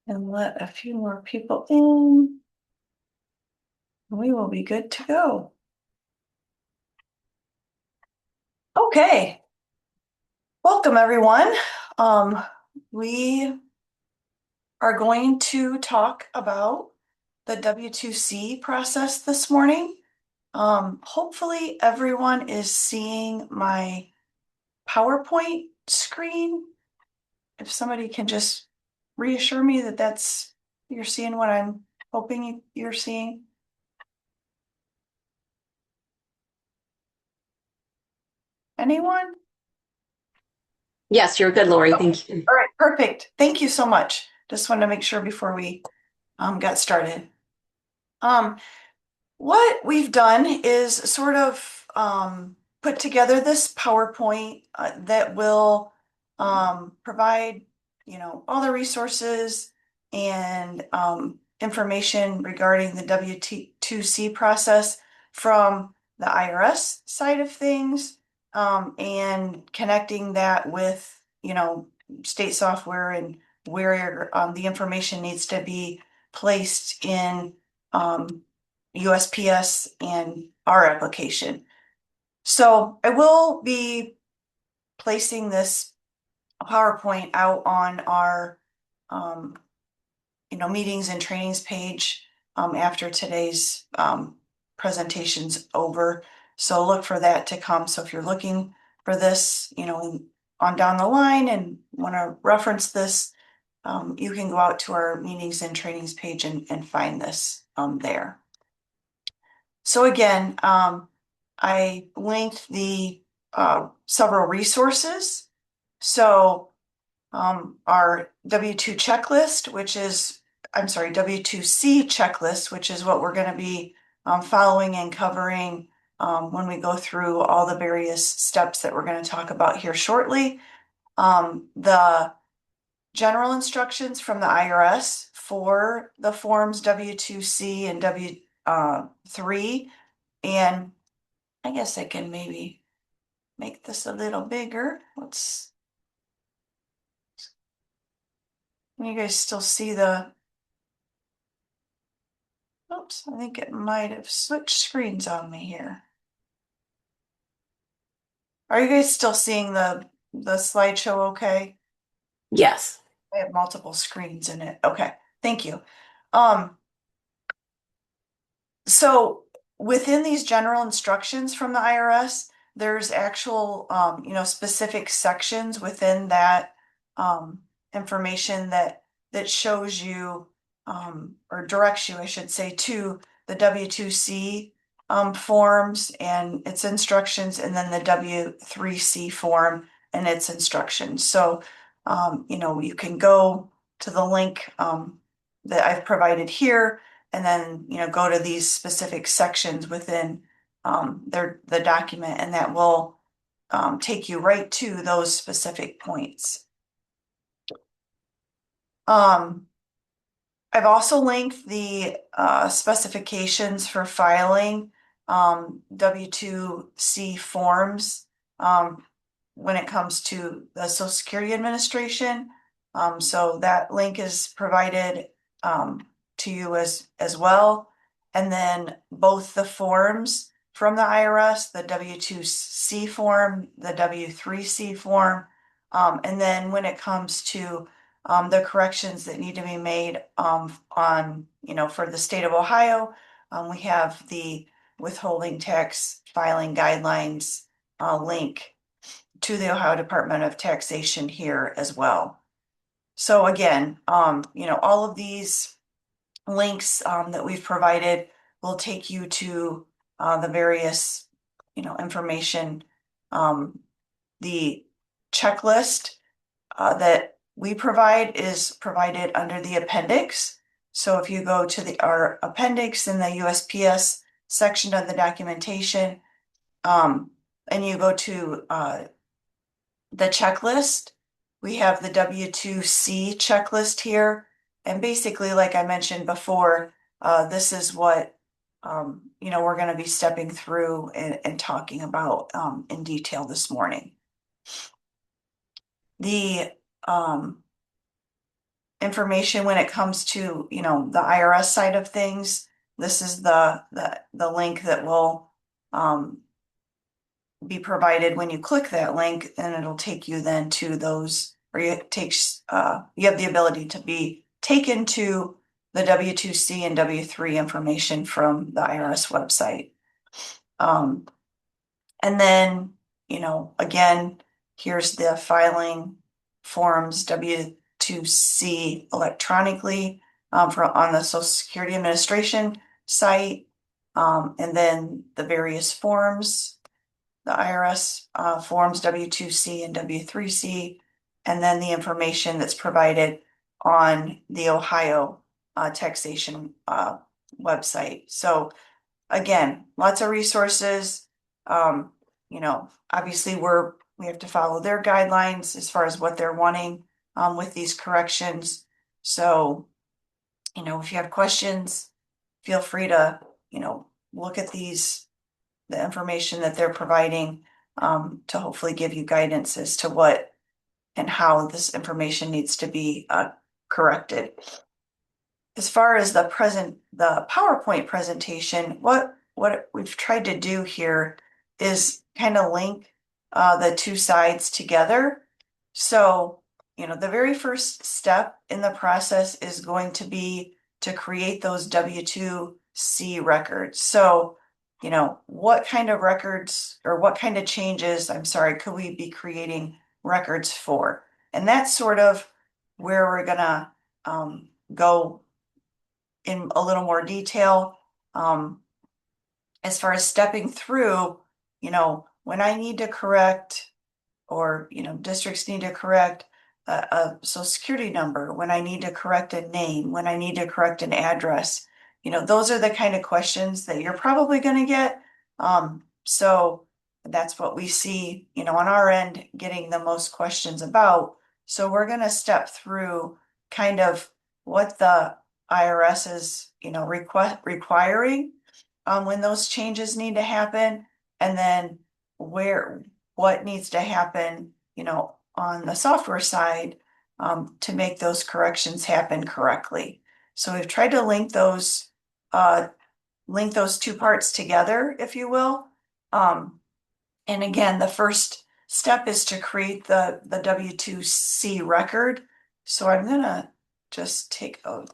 and let a few more people in. We will be good to go. Okay. Welcome, everyone. We are going to talk about the W2C process this morning. Hopefully everyone is seeing my PowerPoint screen. If somebody can just reassure me that you're seeing what I'm hoping you're seeing. Anyone? Yes, you're good, Lori. Thank you. All right, perfect. Thank you so much. Just wanted to make sure before we got started. Um, what we've done is sort of put together this PowerPoint that will provide, all the resources and information regarding the W2C process from the IRS side of things, and connecting that with, state software and where the information needs to be placed in USPS and our application. So I will be placing this PowerPoint out on our, meetings and trainings page after today's presentation's over. So look for that to come. So if you're looking for this, on down the line and want to reference this, you can go out to our meetings and trainings page and find this there. So again, I linked the several resources. So our W2 checklist, W2C checklist, which is what we're going to be following and covering when we go through all the various steps that we're going to talk about here shortly. The general instructions from the IRS for the forms W2C and W3. And I guess I can maybe make this a little bigger. Can you guys still see oops, I think it might have switched screens on me here. Are you guys still seeing the slideshow okay? Yes. I have multiple screens in it. Okay, thank you. Um, so within these general instructions from the IRS, there's actual, specific sections within that information that shows you or directs you, I should say, to the W2C forms and its instructions, and then the W3C form and its instructions. So, you can go to the link that I've provided here, and then, go to these specific sections within the document, and that will take you right to those specific points. I've also linked the specifications for filing W2C forms when it comes to the Social Security Administration. So that link is provided to you as well. And then both the forms from the IRS, the W2C form, the W3C form, and then when it comes to the corrections that need to be made for the state of Ohio, we have the withholding tax filing guidelines link to the Ohio Department of Taxation here as well. So again, all of these links that we've provided will take you to the various, information. The checklist that we provide is provided under the appendix. So if you go to our appendix in the USPS section of the documentation, and you go to the checklist, we have the W2C checklist here. And basically, like I mentioned before, this is what we're going to be stepping through and talking about in detail this morning. The information when it comes to, you know, the IRS side of things. This is the link that will be provided when you click that link, and it'll take you then to those, or you have the ability to be taken to the W2C and W3 information from the IRS website. And then, you know, again, here's the filing forms W2C electronically on the Social Security Administration site. And then the various forms, the IRS forms W2C and W3C, and then the information that's provided on the Ohio taxation website. So again, lots of resources. You know, obviously we have to follow their guidelines as far as what they're wanting with these corrections. So, you know, if you have questions, feel free to, you know, look at the information that they're providing to hopefully give you guidance as to what and how this information needs to be corrected. As far as the PowerPoint presentation, what we've tried to do here is kind of link the two sides together. So, you know, the very first step in the process is going to be to create those W2C records. So, you know, what kind of records or what kind of changes, I'm sorry, could we be creating records for? And that's sort of where we're gonna go in a little more detail. As far as stepping through, you know, when I need to correct, or, you know, districts need to correct a social security number, when I need to correct a name, when I need to correct an address, you know, those are the kind of questions that you're probably going to get. So that's what we see, you know, on our end, getting the most questions about. So we're going to step through kind of what the IRS is, you know, requiring when those changes need to happen, and then what needs to happen, you know, on the software side to make those corrections happen correctly. So we've tried to link those two parts together, if you will. And again, the first step is to create the W2C record. So I'm gonna just take a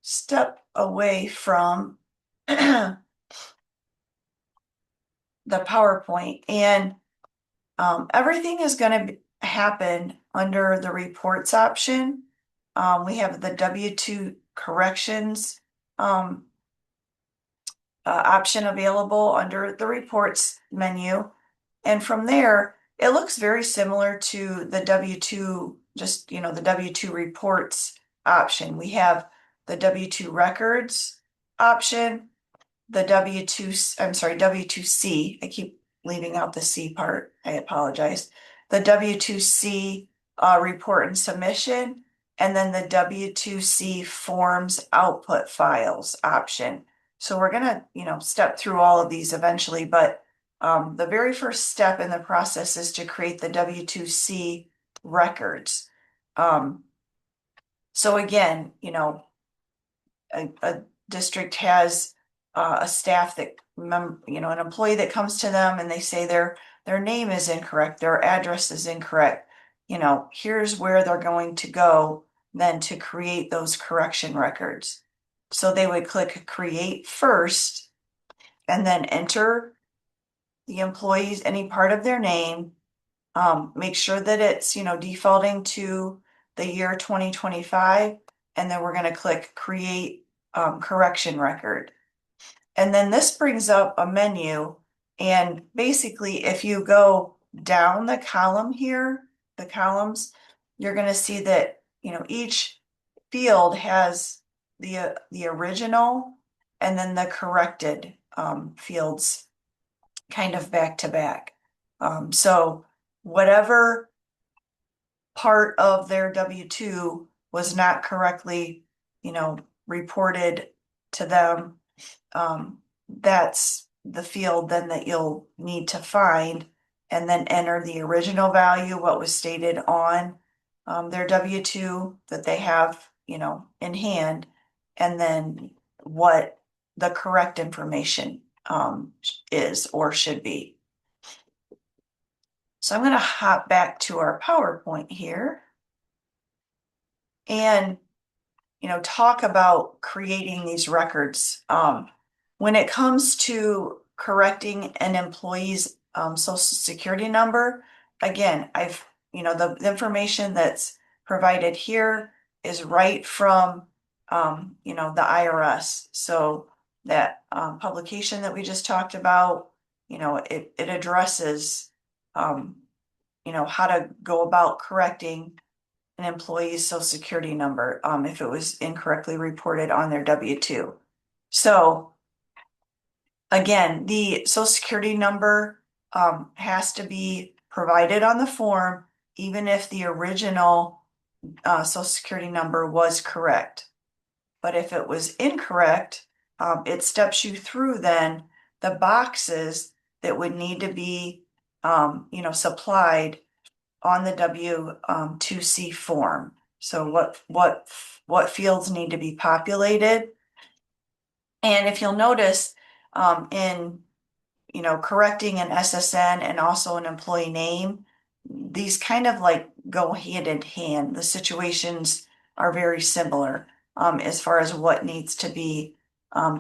step away from the PowerPoint, and everything is going to happen under the reports option. We have the W2 corrections option available under the reports menu. And from there, it looks very similar to the W2, just, you know, the W2 reports option. We have the W2 records option, the W2C. I keep leaving out the C part. I apologize. The W2C report and submission, and then the W2C forms output files option. So we're gonna, you know, step through all of these eventually, but the very first step in the process is to create the W2C records. So again, you know, a district has a staff that you know, an employee that comes to them and they say their name is incorrect, their address is incorrect. You know, here's where they're going to go then to create those correction records. So they would click create first and then enter the employee's any part of their name. Make sure that it's, you know, defaulting to the year 2025, and then we're going to click create correction record. And then this brings up a menu, and basically if you go down the column here, the columns, you're going to see that, you know, each field has the original and then the corrected fields kind of back to back. So whatever part of their W2 was not correctly, you know, reported to them, that's the field then that you'll need to find and then enter the original value, what was stated on their W-2 that they have, in hand, and then what the correct information, is or should be. So I'm going to hop back to our PowerPoint here and, talk about creating these records. When it comes to correcting an employee's social security number, again, the information that's provided here is right from, the IRS. So that publication that we just talked about, it addresses, how to go about correcting an employee's social security number, if it was incorrectly reported on their W-2. So again, the social security number, has to be provided on the form, even if the original, social security number was correct. But if it was incorrect, it steps you through then the boxes that would need to be, supplied on the W2C form. So what fields need to be populated? And if you'll notice, in correcting an SSN and also an employee name, these kind of like go hand in hand. The situations are very similar, as far as what needs to be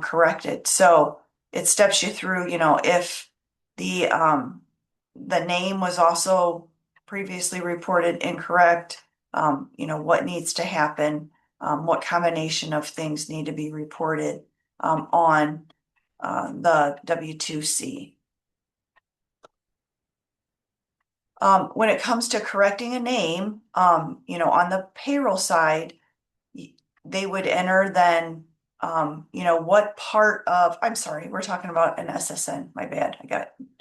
corrected. So it steps you through, if the name was also previously reported incorrect, what needs to happen, what combination of things need to be reported on the W2C. When it comes to correcting a name, on the payroll side, they would enter then, what part of, I'm sorry, we're talking about an SSN, my bad,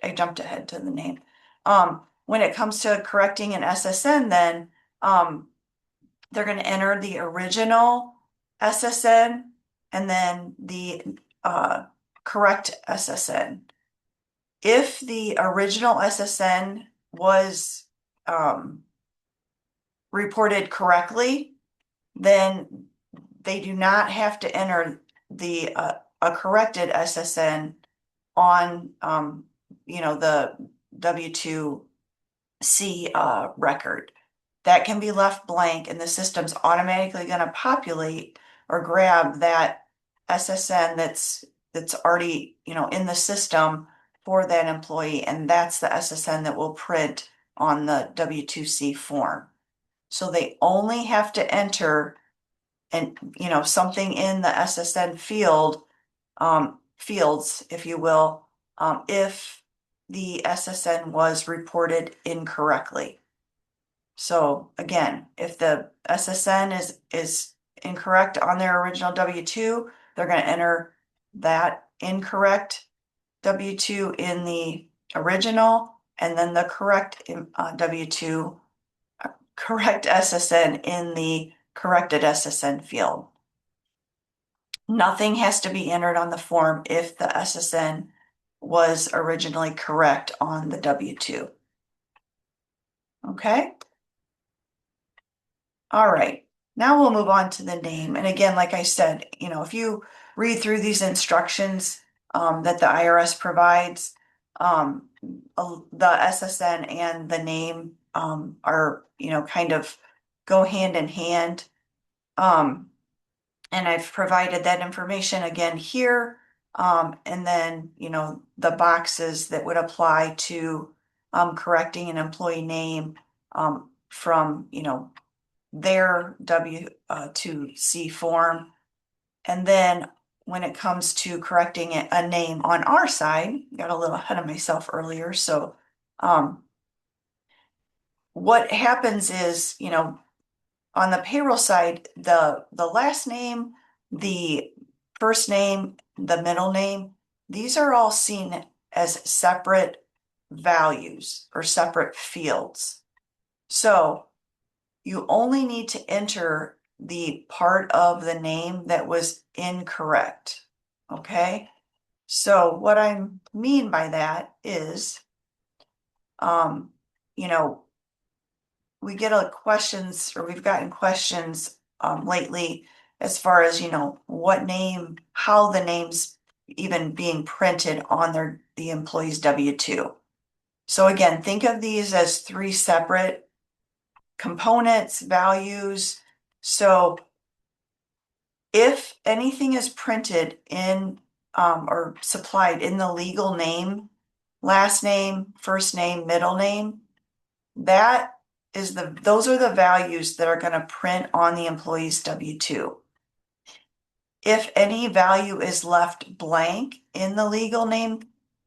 I jumped ahead to the name. When it comes to correcting an SSN, then, they're gonna enter the original SSN and then the, correct SSN. If the original SSN was, reported correctly, then they do not have to enter the a corrected SSN on, the W2C record. That can be left blank and the system's automatically going to populate or grab that SSN that's already, in the system for that employee, and that's the SSN that will print on the W2C form. So they only have to enter and, something in the SSN field, fields, if you will, if the SSN was reported incorrectly. So again, if the SSN is incorrect on their original W-2, they're going to enter that incorrect W-2 in the original, and then the correct W-2, correct SSN in the corrected SSN field. Nothing has to be entered on the form if the SSN was originally correct on the W-2. Okay? All right, now we'll move on to the name. And again, like I said, if you read through these instructions that the IRS provides, the SSN and the name are, kind of go hand in hand. And I've provided that information again here. And then, the boxes that would apply to correcting an employee name from, their W2C form. And then when it comes to correcting a name on our side, got a little ahead of myself earlier. So what happens is, on the payroll side, the last name, the first name, the middle name, these are all seen as separate values or separate fields. So you only need to enter the part of the name that was incorrect. Okay? So what I mean by that is, we get a questions, or we've gotten questions lately as far as, what name, how the name's even being printed on the employee's W-2. So again, think of these as three separate components, values. So if anything is printed in or supplied in the legal name, last name, first name, middle name, those are the values that are going to print on the employee's W-2. If any value is left blank in the legal name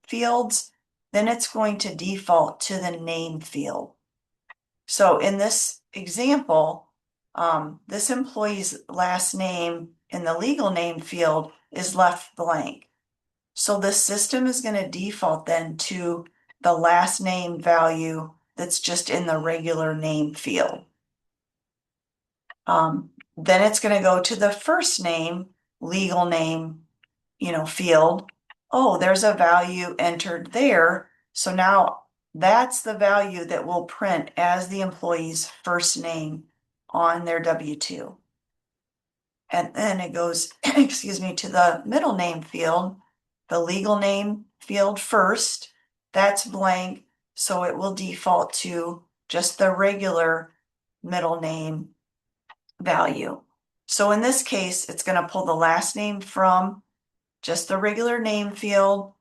fields, then it's going to default to the name field. So in this example, this employee's last name in the legal name field is left blank. So the system is going to default then to the last name value that's just in the regular name field. Then it's going to go to the first name, legal name, field. Oh, there's a value entered there. So now that's the value that will print as the employee's first name on their W-2. And then it goes, excuse me, to the middle name field, the legal name field first. That's blank, so it will default to just the regular middle name value. So in this case, it's going to pull the last name from just the regular name field,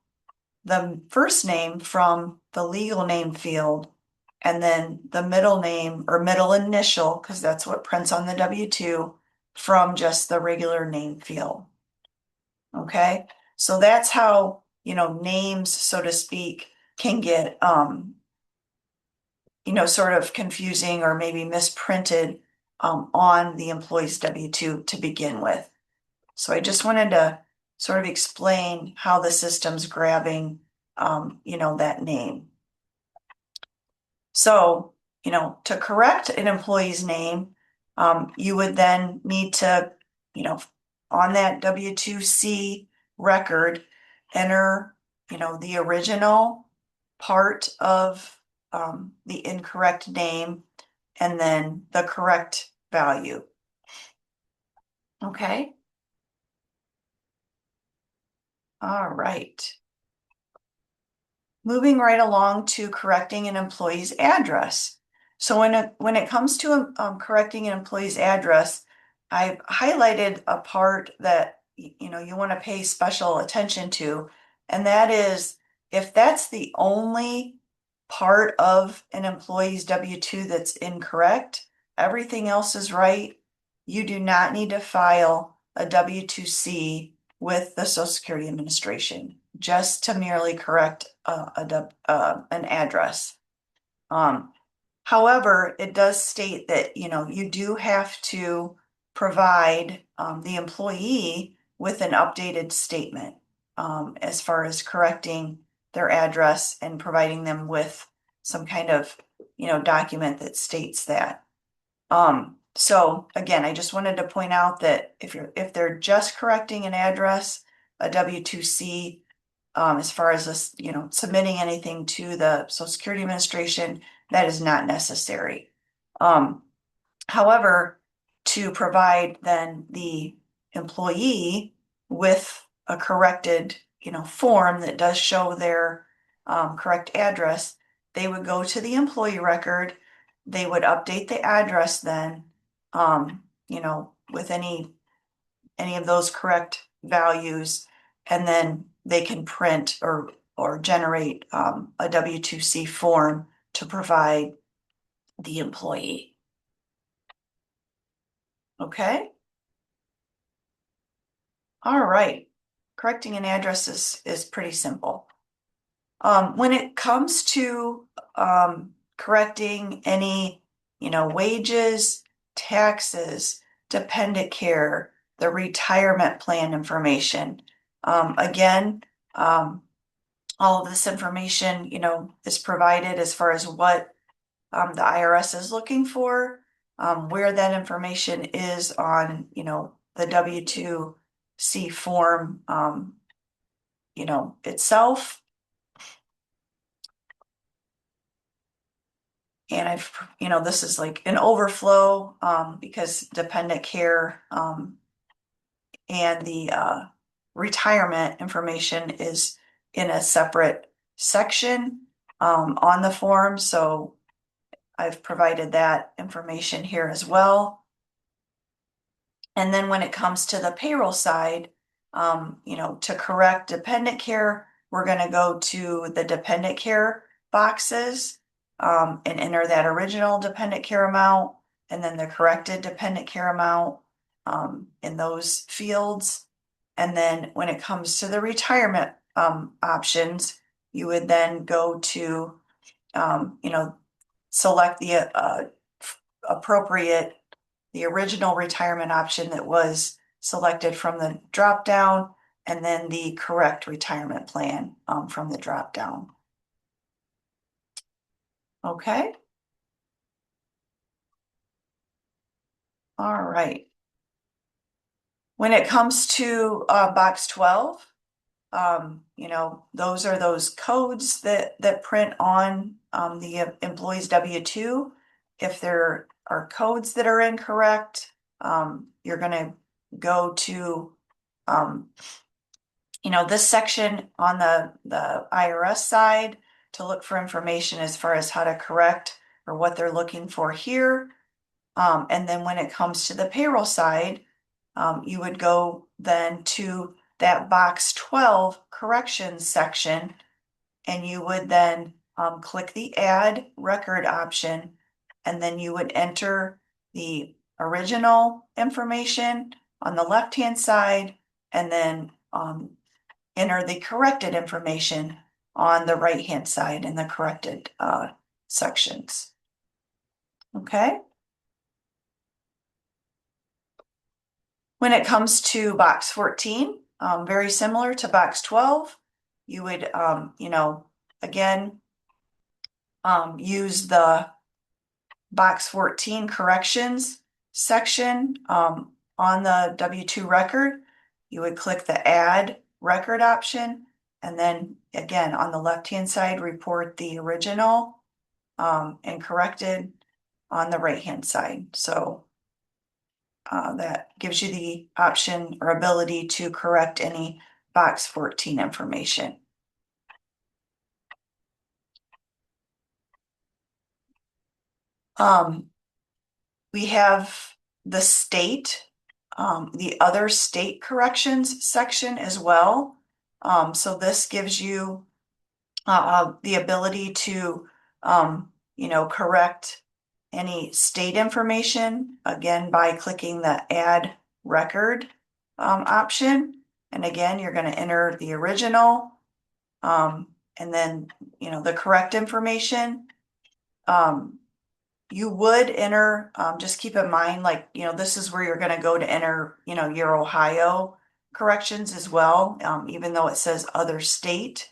the first name from the legal name field, and then the middle name or middle initial, because that's what prints on the W-2, from just the regular name field. Okay, so that's how, names, so to speak, can get, sort of confusing or maybe misprinted on the employee's W-2 to begin with. So I just wanted to sort of explain how the system's grabbing, that name. So, to correct an employee's name, you would then need to, on that W2C record, enter, the original part of the incorrect name and then the correct value. Okay. All right. Moving right along to correcting an employee's address. So when it comes to correcting an employee's address, I've highlighted a part that you want to pay special attention to, and that is if that's the only part of an employee's W-2 that's incorrect, everything else is right, you do not need to file a W2C with the Social Security Administration just to merely correct an address. However, it does state that, you do have to provide the employee with an updated statement as far as correcting their address and providing them with some kind of, document that states that. So again, I just wanted to point out that if they're just correcting an address, a W2C, as far as this, submitting anything to the Social Security Administration, that is not necessary. However, to provide then the employee with a corrected, form that does show their correct address, they would go to the employee record, they would update the address then, with any of those correct values, and then they can print or generate a W2C form to provide the employee. Okay. All right. Correcting an address is pretty simple. When it comes to correcting any, wages, taxes, dependent care, the retirement plan information, again, all of this information, is provided as far as what the IRS is looking for, where that information is on, the W2C form, itself. And this is like an overflow, because dependent care, and the, retirement information is in a separate section, on the form, so I've provided that information here as well. And then when it comes to the payroll side, to correct dependent care, we're gonna go to the dependent care boxes, and enter that original dependent care amount and then the corrected dependent care amount, in those fields. And then when it comes to the retirement, options, you would then go to, select the, appropriate, the original retirement option that was selected from the drop down, and then the correct retirement plan, from the drop down. Okay. All right. When it comes to, box 12, those are those codes that print on, the employee's W-2. If there are codes that are incorrect, you're gonna go to, this section on the IRS side to look for information as far as how to correct or what they're looking for here. And then when it comes to the payroll side, you would go then to that box 12 corrections section, and you would then, click the add record option, and then you would enter the original information on the left-hand side, and then, enter the corrected information on the right-hand side in the corrected, sections. Okay. When it comes to box 14, very similar to box 12, you would, again, use the box 14 corrections section, on the W-2 record. You would click the add record option, and then again, on the left-hand side, report the original, and corrected on the right-hand side. So that gives you the option or ability to correct any box 14 information. We have the state, the other state corrections section as well. So this gives you, the ability to, correct any state information, again, by clicking the add record, option. And again, you're going to enter the original, and then, the correct information. You would enter, just keep in mind, like, this is where you're going to go to enter, your Ohio corrections as well, even though it says other state.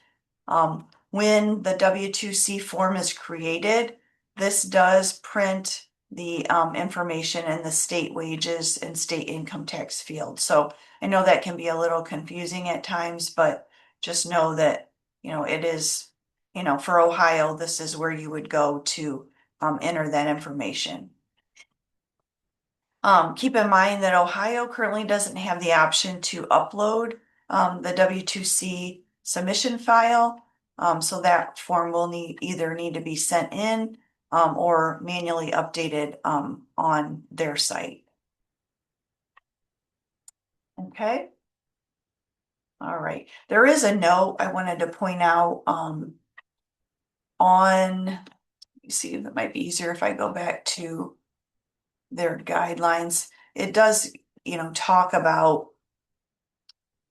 When the W2C form is created, this does print the, information in the state wages and state income tax field. So I know that can be a little confusing at times, but just know that, it is, for Ohio, this is where you would go to, enter that information. Keep in mind that Ohio currently doesn't have the option to upload, the W2C submission file. So that form will either need to be sent in, or manually updated, on their site. Okay. All right. There is a note I wanted to point out, see if it might be easier if I go back to their guidelines. It does, talk about,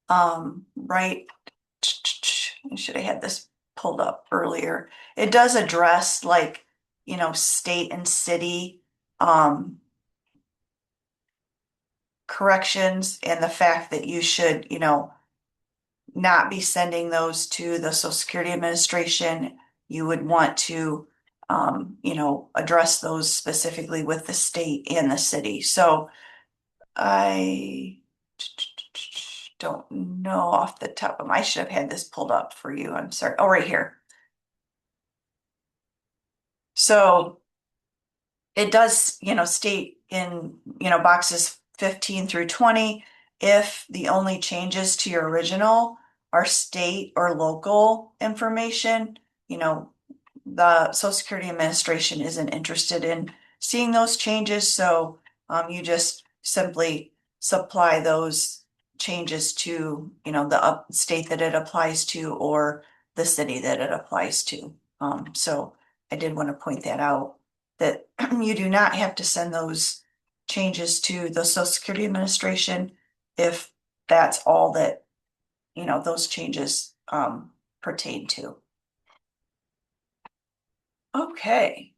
right. I should have had this pulled up earlier. It does address like, state and city, corrections, and the fact that you should, not be sending those to the Social Security Administration. You would want to, address those specifically with the state and the city. So I don't know off the top of my, I should have had this pulled up for you. I'm sorry. Oh, right here. So it does, state in, boxes 15 through 20, if the only changes to your original are state or local information, the Social Security Administration isn't interested in seeing those changes, so you just simply supply those changes to, the state that it applies to or the city that it applies to. So I did want to point that out, that you do not have to send those changes to the Social Security Administration if that's all that, those changes pertain to. Okay.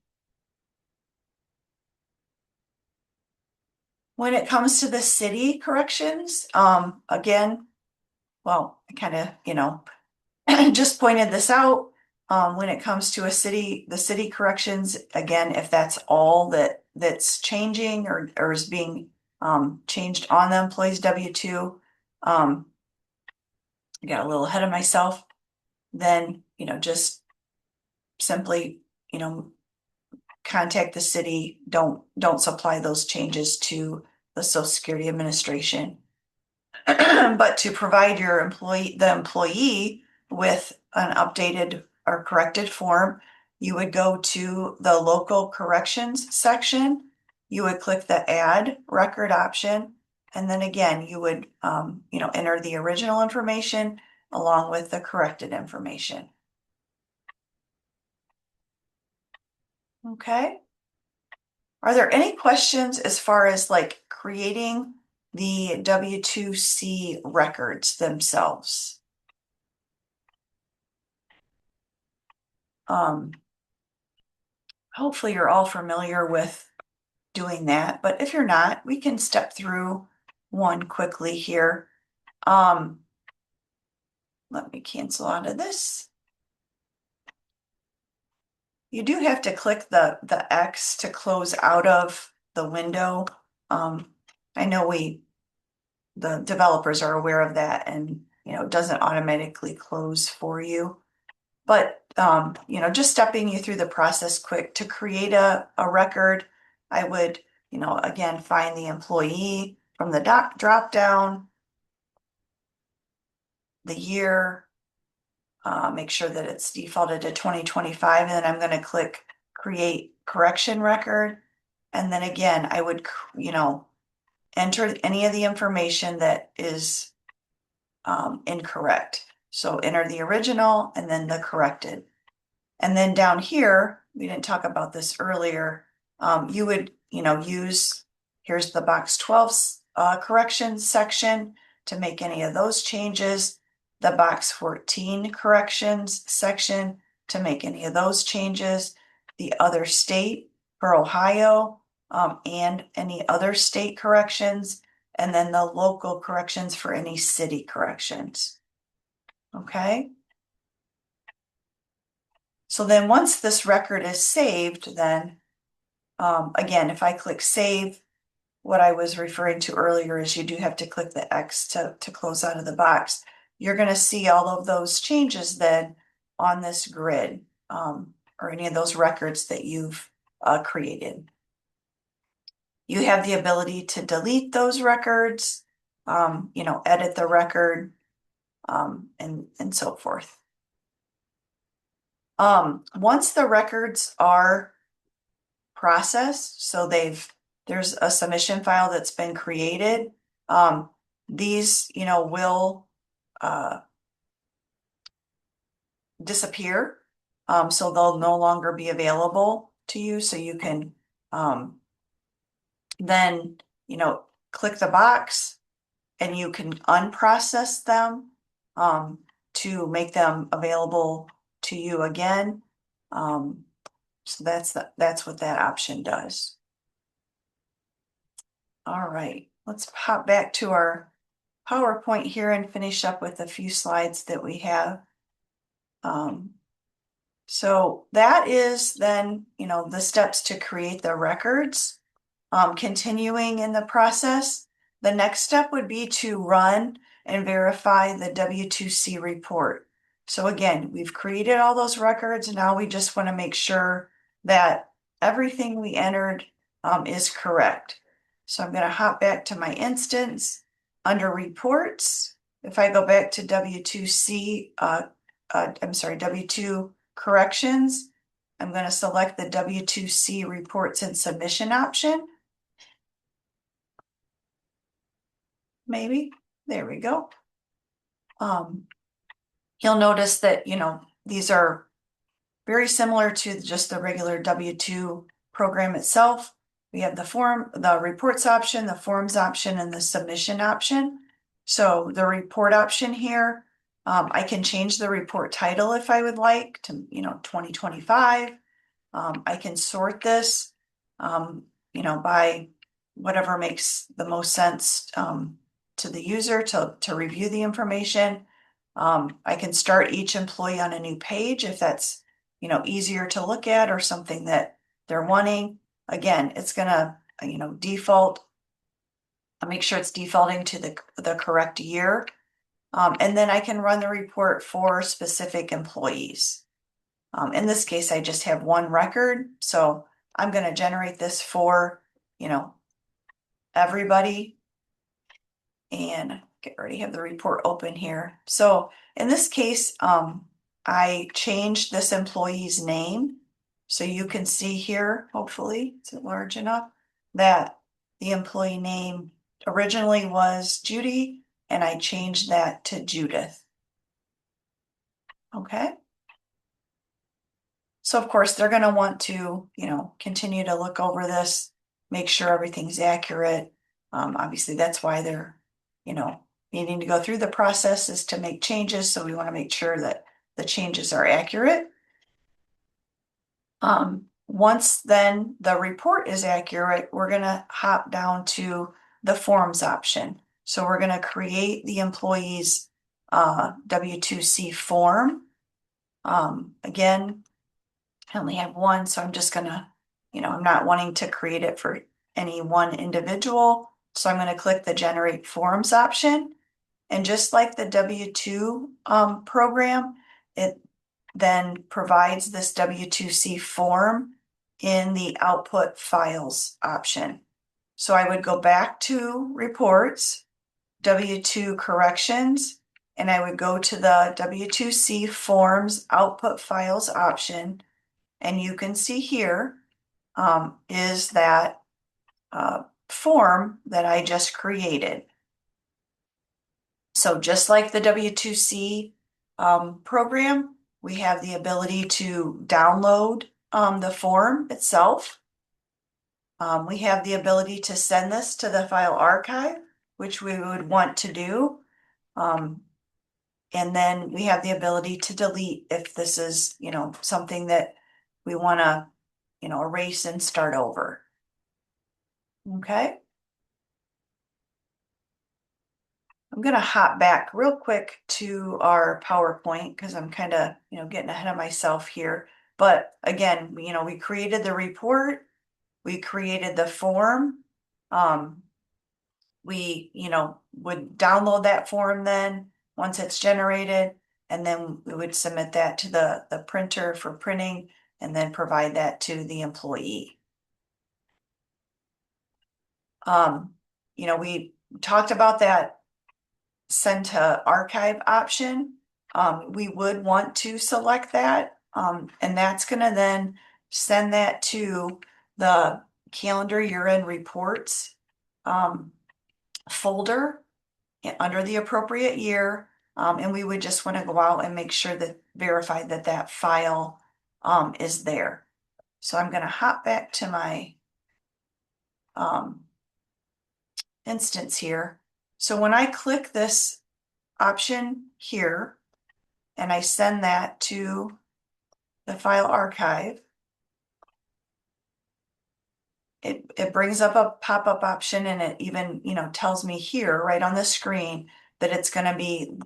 When it comes to the city corrections, again, well, I kind of, just pointed this out. When it comes to the city corrections, again, if that's all that's changing or is being changed on the employee's W-2, I got a little ahead of myself, then, just simply, contact the city, don't supply those changes to the Social Security Administration. But to provide the employee with an updated or corrected form, you would go to the local corrections section. You would click the add record option. And then again, you would, enter the original information along with the corrected information. Okay. Are there any questions as far as like creating the W2C records themselves? Hopefully you're all familiar with doing that, but if you're not, we can step through one quickly here. Let me cancel out of this. You do have to click the X to close out of the window. I know the developers are aware of that, and it doesn't automatically close for you. But just stepping you through the process quick to create a record, I would, again, find the employee from the drop down, the year, make sure that it's defaulted to 2025, and then I'm going to click create correction record. And then again, I would, enter any of the information that is incorrect. So enter the original and then the corrected. And then down here, we didn't talk about this earlier, you would, here's the box 12 corrections section to make any of those changes, the box 14 corrections section to make any of those changes, the other state for Ohio, and any other state corrections, and then the local corrections for any city corrections. Okay. So then once this record is saved, then again, if I click save, what I was referring to earlier is you do have to click the X to close out of the box. You're going to see all of those changes then on this grid, or any of those records that you've created. You have the ability to delete those records, edit the record, and so forth. Once the records are processed, so there's a submission file that's been created, these, will disappear. So they'll no longer be available to you. So you can then, click the box and you can unprocess them to make them available to you again. So that's what that option does. All right, let's pop back to our PowerPoint here and finish up with a few slides that we have. So that is then, the steps to create the records. Continuing in the process, the next step would be to run and verify the W2C report. So again, we've created all those records. Now we just want to make sure that everything we entered is correct. So I'm going to hop back to my under reports. If I go back to W2C, I'm sorry, W2 corrections, I'm going to select the W2C reports and submission option. Maybe, there we go. You'll notice that, these are very similar to just the regular W2 program itself. We have the reports option, the forms option, and the submission option. So the report option here, I can change the report title if I would like to, 2025. I can sort this, by whatever makes the most sense to the user to review the information. I can start each employee on a new page if that's, easier to look at or something that they're wanting. Again, it's gonna, default. I'll make sure it's defaulting to the correct year. And then I can run the report for specific employees. In this case, I just have one record, so I'm going to generate this for, everybody. And already have the report open here. So in this case, I changed this employee's name. So you can see here, hopefully, is it large enough, that the employee name originally was Judy, and I changed that to Judith. Okay. So of course, they're going to want to, continue to look over this, make sure everything's accurate. Obviously, that's why they're, needing to go through the process is to make changes. So we want to make sure that the changes are accurate. Once then the report is accurate, we're going to hop down to the forms option. So we're going to create the employee's W2C form. Again, I only have one, so I'm just gonna, I'm not wanting to create it for any one individual. So I'm gonna click the generate forms option. And just like the W2 program, it then provides this W2C form in the output files option. So I would go back to reports, W2 corrections, and I would go to the W2C forms output files option. And you can see here is that form that I just created. So just like the W2C program, we have the ability to download the form itself. We have the ability to send this to the file archive, which we would want to do. And then we have the ability to delete if this is, something that we want to, erase and start over. Okay. I'm going to hop back real quick to our PowerPoint because I'm kind of, getting ahead of myself here. But again, we created the report, we created the form. We, would download that form then once it's generated, and then we would submit that to the printer for printing and then provide that to the employee. We talked about that send to archive option. We would want to select that, and that's going to then send that to the calendar year-end reports folder under the appropriate year. And we would just want to go out and make sure that verify that that file is there. So I'm going to hop back to my instance here. So when I click this option here and I send that to the file archive, it brings up a pop-up option, and it even, tells me here right on the screen that it's going to be,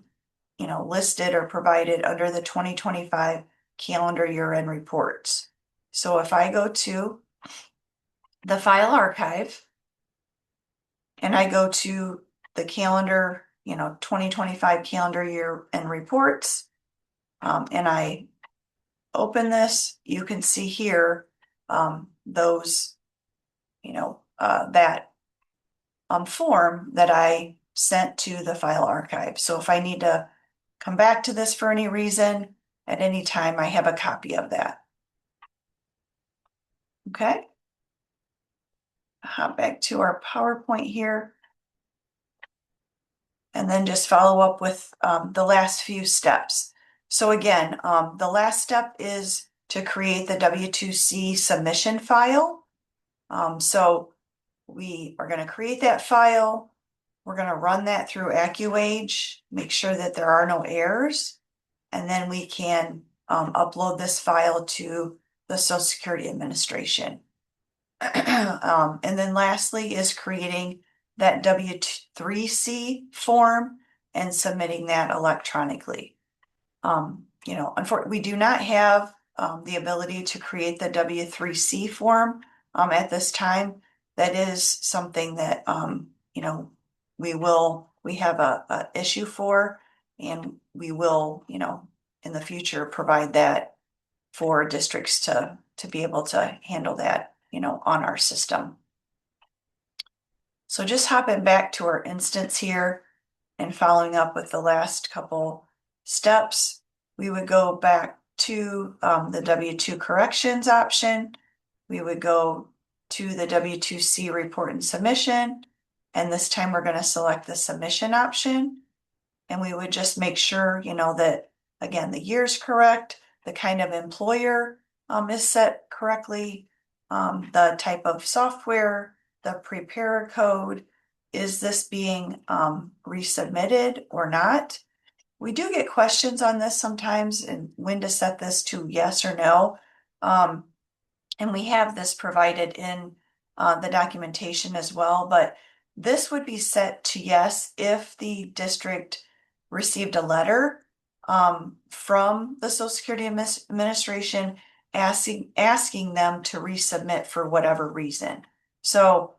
listed or provided under the 2025 calendar year-end reports. So if I go to the file archive and I go to the calendar, 2025 calendar year-end reports, and I open this, you can see here those, that form that I sent to the file archive. So if I need to come back to this for any reason, at any time, I have a copy of that. Okay. Hop back to our PowerPoint here. And then just follow up with the last few steps. So again, the last step is to create the W2C submission file. So we are going to create that file. We're going to run that through AccuAge, make sure that there are no errors, and then we can upload this file to the Social Security Administration. And then lastly is creating that W3C form and submitting that electronically. Unfortunately, we do not have the ability to create the W3C form at this time. That is something that we have a issue for, and we will, in the future provide that for districts to be able to handle that, on our system. So just hopping back to our instance here and following up with the last couple steps, we would go back to the W2 corrections option. We would go to the W2C report and submission. And this time we're going to select the submission option. And we would just make sure, that, again, the year's correct, the kind of employer is set correctly, the type of software, the preparer code, is this being resubmitted or not? We do get questions on this sometimes, and when to set this to yes or no. And we have this provided in the documentation as well, but this would be set to yes if the district received a letter from the Social Security Administration asking them to resubmit for whatever reason. So,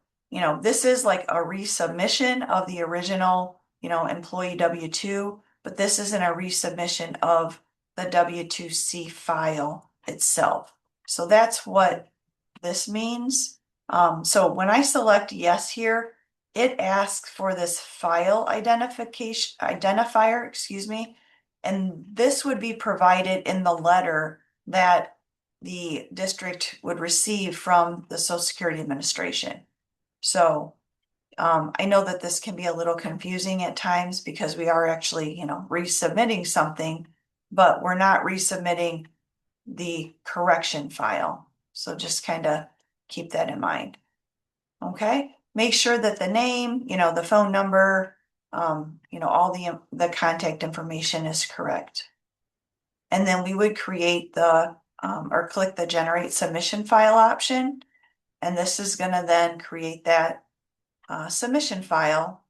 this is like a resubmission of the original, employee W2, but this isn't a resubmission of the W2C file itself. So that's what this means. So when I select yes here, it asks for this file identifier, excuse me, and this would be provided in the letter that the district would receive from the Social Security Administration. So I know that this can be a little confusing at times because we are actually, resubmitting something, but we're not resubmitting the correction file. So just kind of keep that in mind. Okay, make sure that the name, the phone number, all the contact information is correct. And then we would create or click the generate submission file option. And this is going to then create that submission file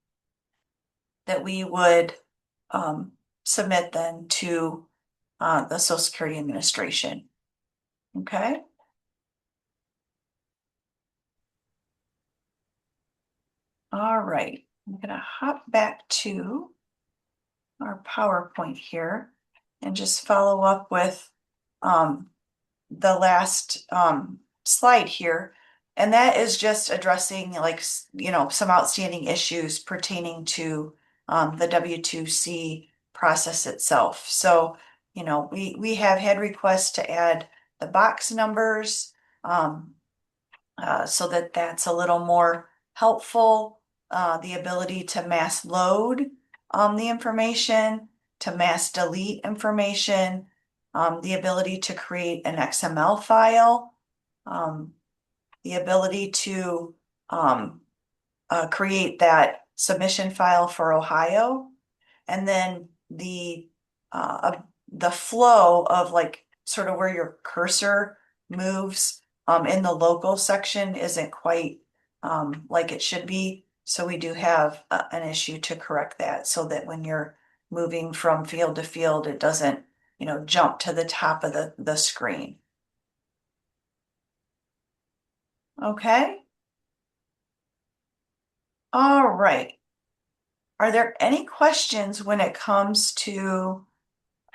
that we would submit then to the Social Security Administration. Okay. All right, I'm going to hop back to our PowerPoint here and just follow up with the last slide here. And that is just addressing some outstanding issues pertaining to the W2C process itself. So, we have had requests to add the box numbers so that that's a little more helpful. The ability to mass load the information, to mass delete information, the ability to create an XML file, the ability to create that submission file for Ohio, and then the flow of sort of where your cursor moves in the local section isn't quite like it should be. So we do have an issue to correct that so that when you're moving from field to field, it doesn't, jump to the top of the screen. Okay. All right. Are there any questions when it comes to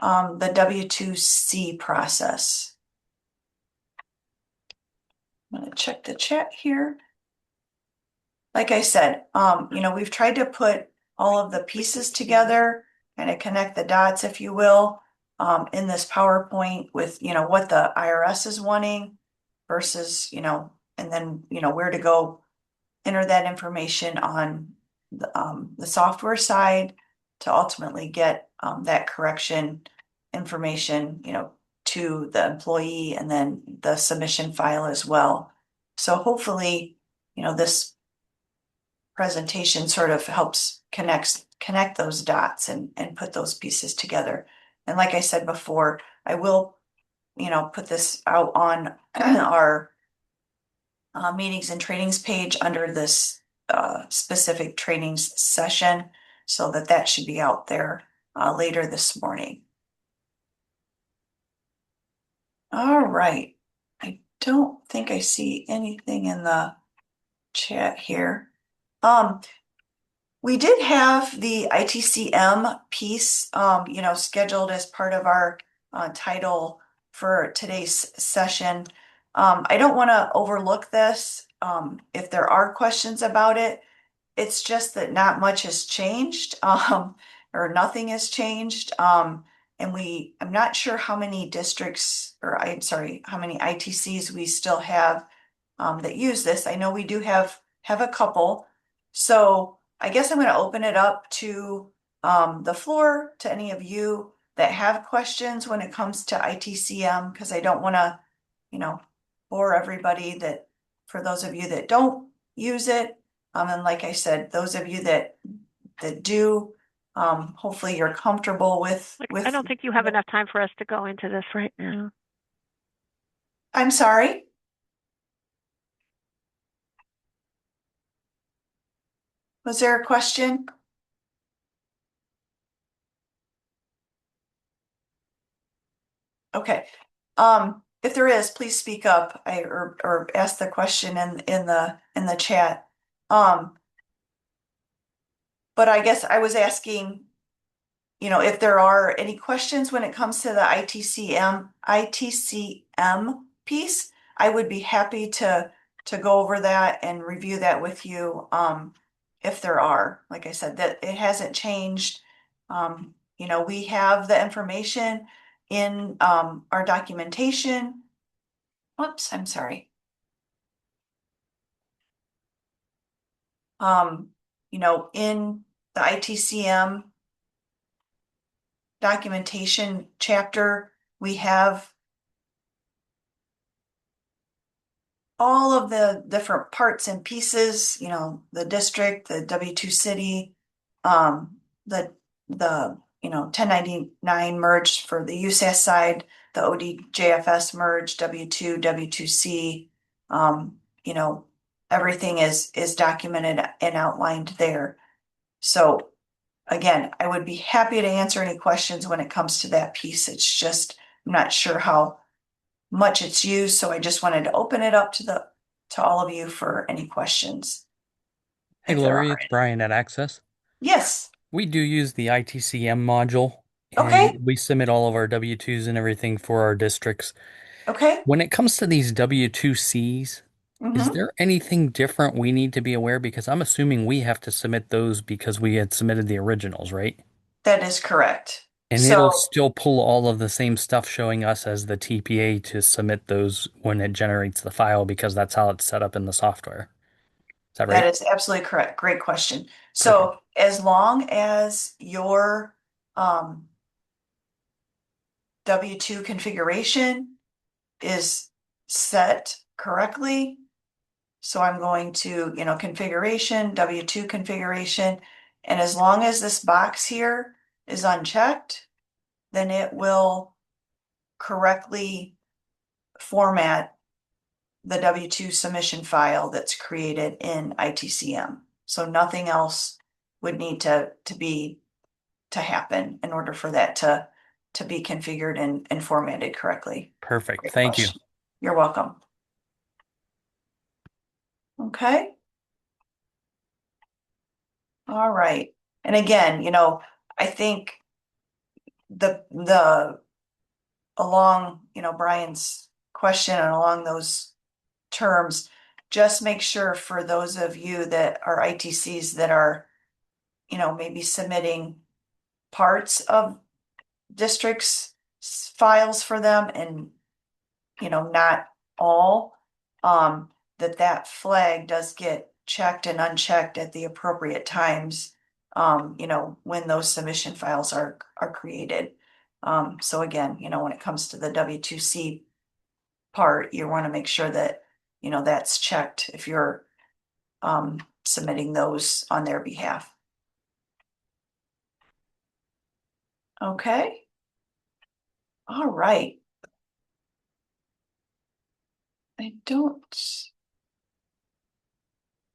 the W2C process? I'm gonna check the chat here. Like I said, we've tried to put all of the pieces together and connect the dots, if you will, in this PowerPoint with, what the IRS is wanting versus, and then, where to go enter that information on the software side to ultimately get that correction information, to the employee and then the submission file as well. So hopefully, this presentation sort of helps connect those dots and put those pieces together. And like I said before, I will, put this out on our meetings and trainings page under this specific trainings session, so that should be out there later this morning. All right. I don't think I see anything in the chat here. We did have the ITCM piece, scheduled as part of our title for today's session. I don't want to overlook this. If there are questions about it, it's just that not much has changed, or nothing has changed. And I'm not sure how many districts, or I'm sorry, how many ITCs we still have that use this. I know we do have a couple. So I guess I'm going to open it up to the floor to any of you that have questions when it comes to ITCM, because I don't want to, bore everybody that, for those of you that don't use it. And like I said, those of you that do, hopefully you're comfortable with. I don't think you have enough time for us to go into this right now. I'm sorry. Was there a question? Okay. If there is, please speak up, or ask the question in the chat. But I guess I was asking, if there are any questions when it comes to the ITCM piece, I would be happy to go over that and review that with you. If there are, like I said, that it hasn't changed. We have the information in our documentation. Whoops, I'm sorry. In the ITCM documentation chapter, we have all of the different parts and pieces, the district, the W2 city, the 1099 merged for the USAS side, the ODJFS merge, W2, W2C, everything is documented and outlined there. So again, I would be happy to answer any questions when it comes to that piece. It's just, I'm not sure how much it's used, so I just wanted to open it up to all of you for any questions. Hey If there Lori, are it's any. Brian at Access. Yes, We do use the ITCM module okay, and we submit all of our W-2s and everything for our districts. okay. When it comes to these W-2Cs, is Mm-hmm. there anything different we need to be aware? Because I'm assuming we have to submit those because we had submitted the originals, right? That is correct. And it'll So still pull all of the same stuff showing us as the TPA to submit those when it generates the file because that's how it's set up in the software. Is that that right? is absolutely correct. Great question. Perfect. So as long as your W2 configuration is set correctly, so I'm going to, configuration, W2 configuration, and as long as this box here is unchecked, then it will correctly format the W2 submission file that's created in ITCM. So nothing else would need to happen in order for that to be configured and formatted correctly. Perfect. Great Thank you. question. You're welcome. Okay. All right. And again, I think the along, Brian's question and along those terms. Just make sure for those of you that are ITCs that are, maybe submitting parts of districts' files for them and, not all, that flag does get checked and unchecked at the appropriate times, when those submission files are created. So again, when it comes to the W2C part, you want to make sure that, that's checked if you're submitting those on their behalf. Okay. All right. I don't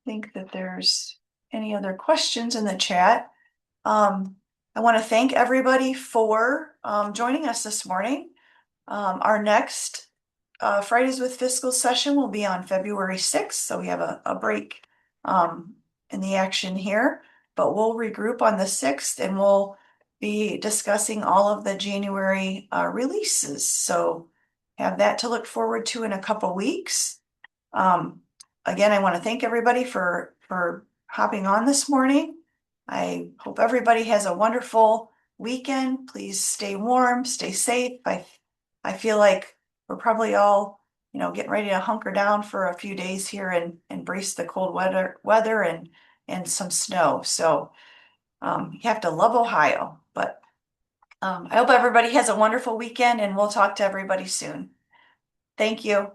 think that there's any other questions in the chat. I want to thank everybody for joining us this morning. Our next Fridays with Fiscal session will be on February 6th, so we have a break in the action here, but we'll regroup on the 6th and we'll be discussing all of the January releases. So have that to look forward to in a couple weeks. Again, I want to thank everybody for hopping on this morning. I hope everybody has a wonderful weekend. Please stay warm, stay safe. I feel like we're probably all, getting ready to hunker down for a few days here and embrace the cold weather and some snow. So you have to love Ohio, but I hope everybody has a wonderful weekend and we'll talk to everybody soon. Thank you.